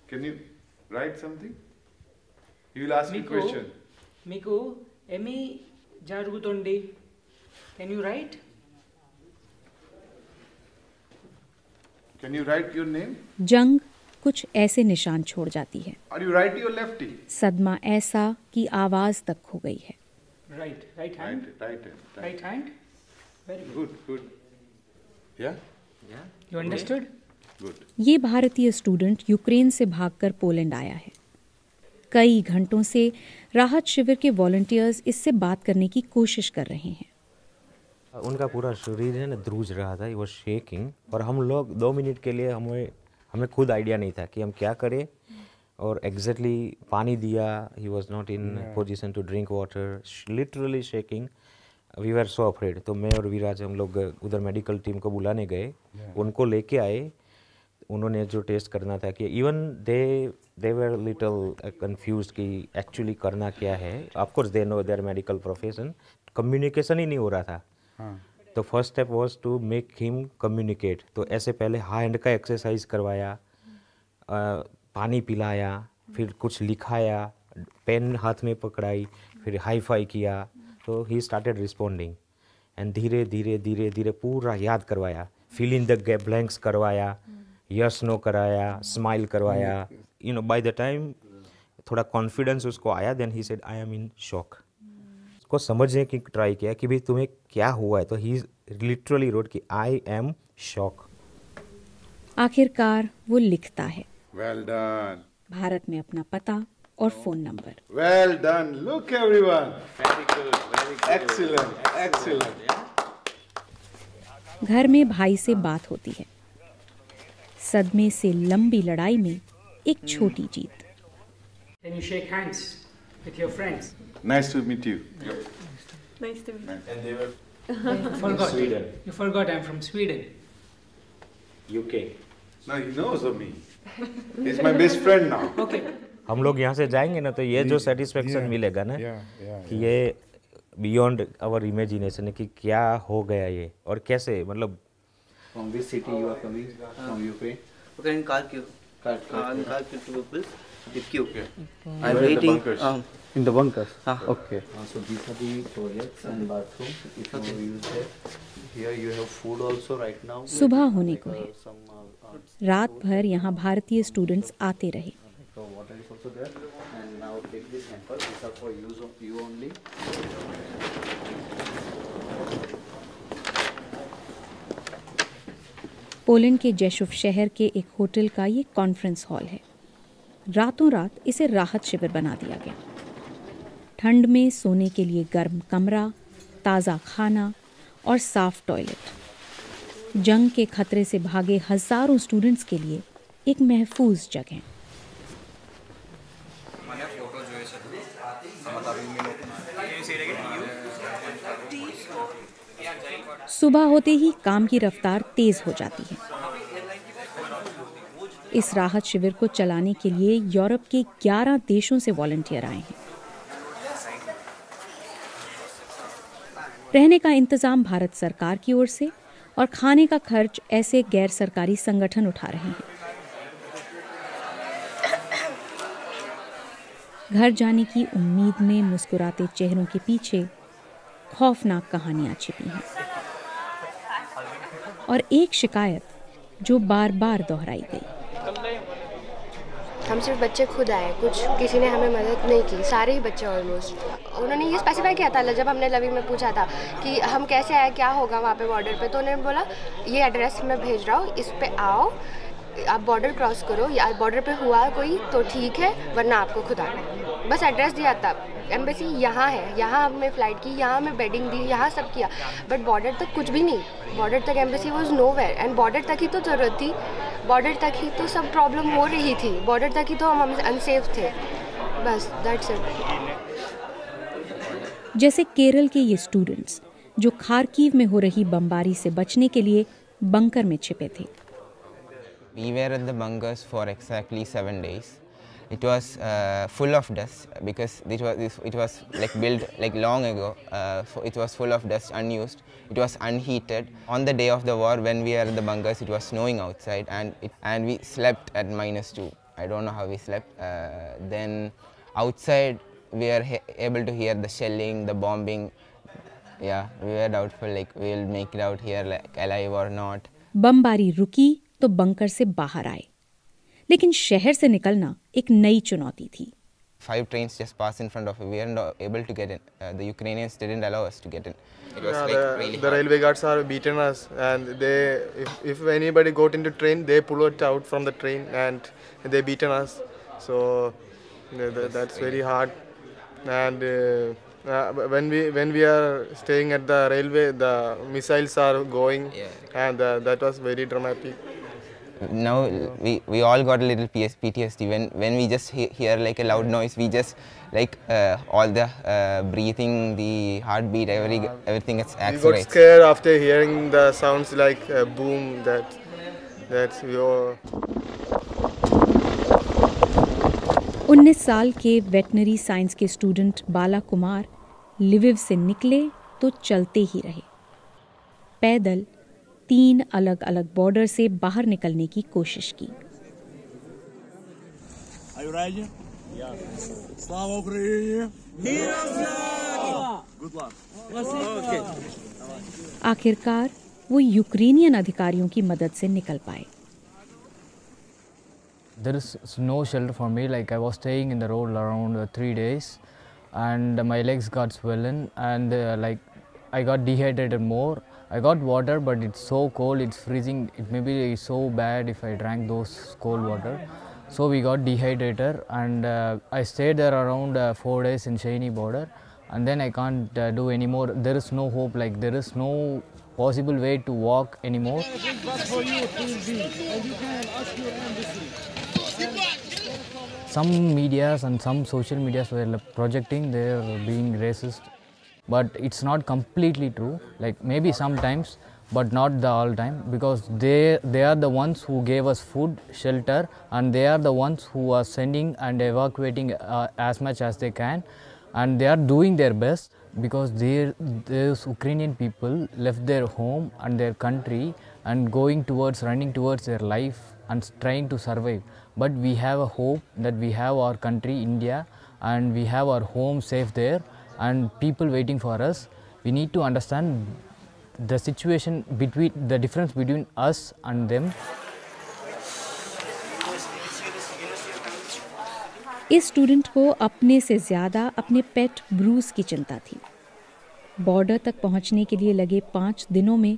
Can you write something? He will ask you a question. Miku, Emi Jarugutondi. Can you write? Can you write your name? जंग कुछ ऐसे निशान छोड़ जाती है। Are you righty or lefty? सदमा ऐसा कि आवाज तक खो गई है। Right hand. Right hand. Very good. Yeah. You understood? Good. ये भारतीय स्टूडेंट यूक्रेन से भागकर पोलैंड आया है। कई घंटों से राहत शिविर के वॉलंटियर्स इससे बात करने की कोशिश कर रहे हैं। उनका पूरा शरीर है ना ध्रुज रहा था, वो शेकिंग, और हम लोग 2 मिनट के लिए हमें खुद आइडिया नहीं था कि हम क्या करें, और एग्जैक्टली पानी दिया, he was not in position to drink water, literally shaking, we were so afraid. तो मैं और विराज हम लोग उधर मेडिकल टीम को बुलाने गए, उनको लेके आए, उन्होंने जो टेस्ट करना था कि even they were little confused कि एक्चुअली करना क्या है। Of course they know their medical profession, communication ही नहीं हो रहा था। तो first step was to make him communicate. तो ऐसे पहले हैंड का एक्सरसाइज करवाया, पानी पिलाया, फिर कुछ लिखाया, पेन हाथ में पकड़ाई, फिर हाई फाई किया, तो ही स्टार्टेड रिस्पॉन्डिंग। एंड धीरे धीरे धीरे धीरे पूरा याद करवाया, फिल इन द ब्लैंक्स करवाया, यस नो कराया, स्माइल करवाया। You know by the time थोड़ा कॉन्फिडेंस उसको आया, then he said I am in shock. उसको समझने की ट्राई किया कि भाई तुम्हें क्या हुआ है, तो ही लिटरली रोट कि आई एम शॉक। आखिरकार वो लिखता है। Well done. भारत में अपना पता और phone number. Well done. Look everyone. Very good. Excellent. घर में भाई से बात होती है। सदमे से लंबी लड़ाई में एक छोटी जीत। Can you shake hands with your friends? Nice to meet you. Nice to meet you. And they were You forgot. Sweden. You forgot I'm from Sweden. UK. Now he knows of me. He's my best friend now. Okay. हम लोग यहाँ से जाएंगे ना, तो ये जो satisfaction मिलेगा ना, कि ये बियॉन्ड आवर इमेजिनेशन है कि क्या हो गया ये और कैसे, मतलब। From which city you are coming? From Ukraine? Okay, in Kharkiv. Kharkiv. In Kharkiv to Bupils. With Q. I'm waiting. In the bunkers? Okay. So these are the toilets and bathrooms. If you use that. Here you have food also right now. सुबह होने को है। रात भर यहाँ भारतीय students आते रहे। So water is also there. And now take this hamper. These are for use of you only. Poland के जेशुफ शहर के एक होटल का ये कॉन्फ्रेंस हॉल है। रातों रात इसे राहत शिविर बना दिया गया। ठंड में सोने के लिए गर्म कमरा, ताज़ा खाना और साफ टॉयलेट। जंग के खतरे से भागे हजारों स्टूडेंट्स के लिए एक महफूज जगह। सुबह होते ही काम की रफ्तार तेज हो जाती है। इस राहत शिविर को चलाने के लिए यूरोप के 11 देशों से वॉलंटियर आए हैं। रहने का इंतजाम भारत सरकार की ओर से और खाने का खर्च ऐसे गैर सरकारी संगठन उठा रहे हैं। घर जाने की उम्मीद में मुस्कुराते चेहरों के पीछे खौफनाक कहानियां छिपी हैं और एक शिकायत जो बार बार दोहराई गई। हम सिर्फ बच्चे खुद आए, कुछ किसी ने हमें मदद नहीं की, सारे ही बच्चे ऑलमोस्ट। उन्होंने ये स्पेसिफाई किया था जब हमने लवी में पूछा था कि हम कैसे आए, क्या होगा वहाँ पे बॉर्डर पे, तो उन्होंने बोला ये एड्रेस मैं भेज रहा हूँ, इस पे आओ, आप बॉर्डर क्रॉस करो, या बॉर्डर पे हुआ कोई तो ठीक है, वरना आपको खुद आना है। बस एड्रेस दिया था, एम्बेसी यहाँ है, यहाँ हमने फ़्लाइट की, यहाँ हमें बेडिंग दी, यहाँ सब किया, बट बॉर्डर तक कुछ भी नहीं। बॉर्डर तक embassy was nowhere, and border तक ही तो ज़रूरत थी, बॉर्डर तक ही तो सब प्रॉब्लम हो रही थी, बॉर्डर तक ही तो हम अनसेफ थे, बस दैट्स इट। जैसे केरल के ये स्टूडेंट्स जो खारकीव में हो रही बमबारी से बचने के लिए बंकर में छिपे थे। We were at the bunkers for exactly 7 days. It was full of dust because it was like built like long ago. It was full of dust, unused. It was unheated. On the day of the war, when we were at the bunkers, it was snowing outside, and we slept at -2. I don't know how we slept. Then outside we are able to hear the shelling, the bombing. Yeah, we were doubtful like we'll make it out here like alive or not. बमबारी रुकी तो bunker से बाहर आए, लेकिन शहर से निकलना एक नई चुनौती थी। 5 trains just passed in front of us. We weren't able to get in. The Ukrainians didn't allow us to get in. It was really the railway guards are beating us, and they, if anybody got into train, they pull it out from the train and they beaten us. So that's very hard. And when we are staying at the railway, the missiles are going, and that was very dramatic. Now we all got a little PTSD when we just hear like a loud noise. We just like all the breathing, the heartbeat, everything gets accelerated. We got scared after hearing the sounds like boom. That's your. 19 साल के veterinary science के student बाला कुमार लिविव से निकले तो चलते ही रहे। पैदल 3 अलग-अलग बॉर्डर से बाहर निकलने की कोशिश की। आखिरकार वो यूक्रेनियन अधिकारियों की मदद से निकल पाए। There is no shelter for me. Like I was staying in the road around 3 days, and my legs got swollen, and like I got dehydrated more. I got water, but it's so cold, it's freezing. It may be so bad if I drank those cold water. So we got dehydrated, and I stayed there around 4 days in Shaini border, and then I can't do anymore. There is no hope. Like there is no possible way to walk anymore. Some medias and some social medias were projecting they're being racist, but it's not completely true. Like maybe sometimes, but not the all time, because they are the ones who gave us food, shelter, and they are the ones who are sending and evacuating as much as they can, and they are doing their best, because those Ukrainian people left their home and their country and running towards their life and trying to survive. But we have a hope that we have our country, India, and we have our home safe there, and people waiting for us. We need to understand the situation between the difference between us and them. इस student को अपने से ज़्यादा अपने पेट Bruce की चिंता थी। Border तक पहुंचने के लिए लगे 5 दिनों में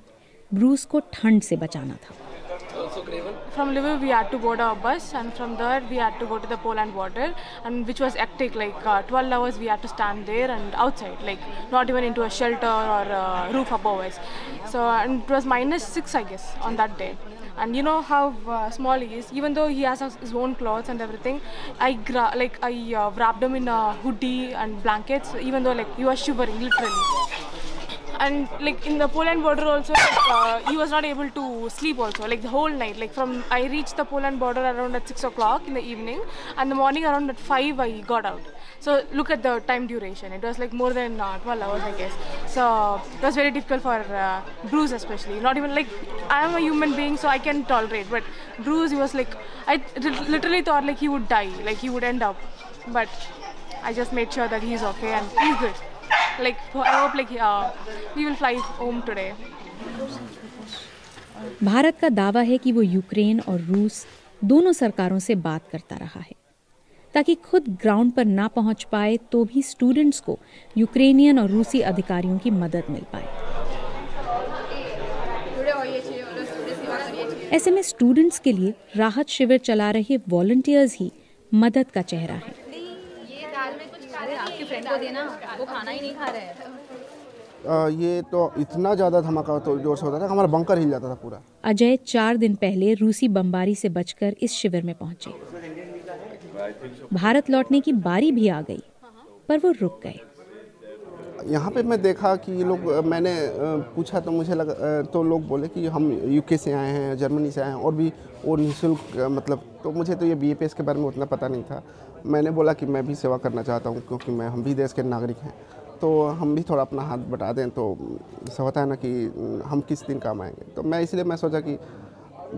ब्रूस को ठंड से बचाना था। From Lviv we had to board our bus, and from there we had to go to the Poland border, and which was hectic. Like 12 hours we had to stand there and outside, like not even into a shelter or a roof above us. So and it was -6 I guess on that day. And you know how small he is. Even though he has his own clothes and everything, I wrapped him in a hoodie and blankets. Even though like he was shivering literally. And like in the Poland border also, he was not able to sleep also, like the whole night. Like I reached the Poland border around at 6 o'clock in the evening, and the morning around at 5 I got out. So look at the time duration. It was like more than 12 hours I guess. So it was very difficult for Bruce especially. Not even like, I am a human being so I can tolerate, but Bruce, he was like, I literally thought like he would die, like he would end up. But I just made sure that he's okay and he's good. Like I hope like we will fly home today. Bharat का दावा है कि वो Ukraine और रूस दोनों सरकारों से बात करता रहा है, ताकि खुद ग्राउंड पर ना पहुंच पाए तो भी स्टूडेंट्स को यूक्रेनियन और रूसी अधिकारियों की मदद मिल पाए। ऐसे में स्टूडेंट्स के लिए राहत शिविर चला रहे वॉलंटियर्स ही मदद का चेहरा है। आपके फ्रेंड को देना, वो खाना ही नहीं खा रहे हैं। ये तो इतना ज़्यादा धमाका तो जोर से होता था, हमारा बंकर हिल जाता था पूरा। अजय 4 दिन पहले रूसी बमबारी से बचकर इस शिविर में पहुंचे। भारत लौटने की बारी भी आ गई, पर वो रुक गए। यहाँ पे मैं देखा कि ये लोग, मैंने पूछा तो मुझे लगा, तो लोग बोले कि हम यूके से आए हैं, जर्मनी से आए हैं, और भी वो निःशुल्क, मतलब तो मुझे तो ये BAPS के बारे में उतना पता नहीं था। मैंने बोला कि मैं भी सेवा करना चाहता हूँ, क्योंकि हम भी देश के नागरिक हैं, तो हम भी थोड़ा अपना हाथ बटा दें, तो ऐसा होता है ना कि हम किस दिन काम आएंगे। तो मैं इसलिए मैं सोचा कि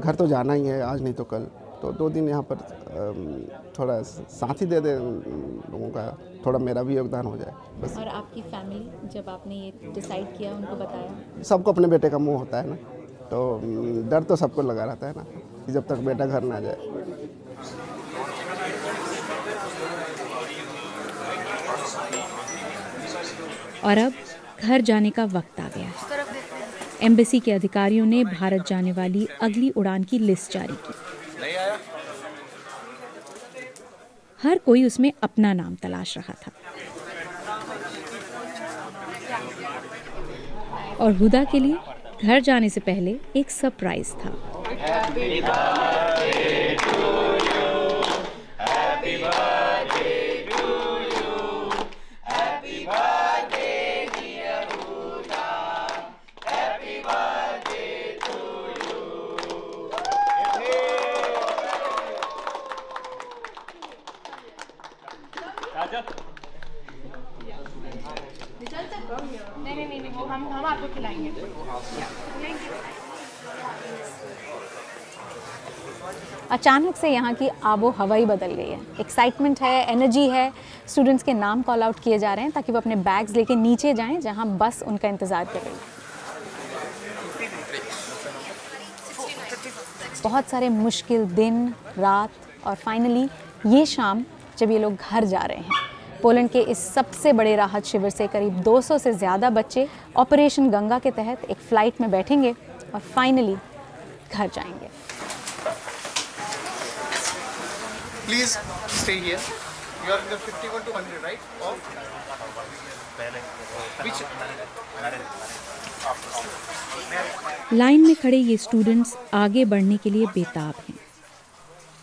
घर तो जाना ही है, आज नहीं तो कल, तो 2 दिन यहाँ पर थोड़ा साथ ही दे दे लोगों का, थोड़ा मेरा भी योगदान हो जाए बस। और आपकी फैमिली जब आपने ये डिसाइड किया उनको बताया? सबको अपने बेटे का मुँह होता है ना, तो डर तो सबको लगा रहता है ना कि जब तक बेटा घर ना जाए। और अब घर जाने का वक्त आ गया है। एम्बेसी के अधिकारियों ने भारत जाने वाली अगली उड़ान की लिस्ट जारी की। हर कोई उसमें अपना नाम तलाश रहा था और हुदा के लिए घर जाने से पहले एक सरप्राइज था। नहीं, वो हम आपको खिलाएंगे। अचानक से यहाँ की आबो हवा ही बदल गई है। एक्साइटमेंट है, एनर्जी है। स्टूडेंट्स के नाम कॉल आउट किए जा रहे हैं ताकि वो अपने बैग्स लेके नीचे जाएं जहाँ बस उनका इंतज़ार कर रही है। बहुत सारे मुश्किल दिन, रात और फाइनली ये शाम जब ये लोग घर जा रहे हैं। पोलैंड के इस सबसे बड़े राहत शिविर से करीब 200 से ज़्यादा बच्चे ऑपरेशन गंगा के तहत एक फ़्लाइट में बैठेंगे और फाइनली घर जाएंगे। Please stay here. You are in the 51 to 100, right? Which? Line में खड़े ये स्टूडेंट्स आगे बढ़ने के लिए बेताब हैं,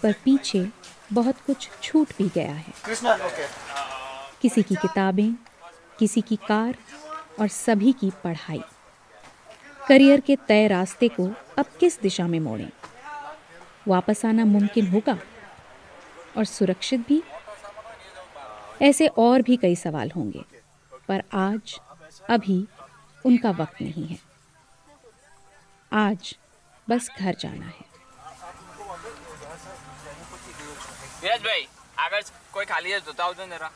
पर पीछे बहुत कुछ छूट भी गया है। किसी की किताबें, किसी की कार और सभी की पढ़ाई। करियर के तय रास्ते को अब किस दिशा में मोड़ें? वापस आना मुमकिन होगा और सुरक्षित भी? ऐसे और भी कई सवाल होंगे, पर आज अभी उनका वक्त नहीं है। आज बस घर जाना है। नीरज भाई, अगर कोई खाली है तो बताओ तो जरा।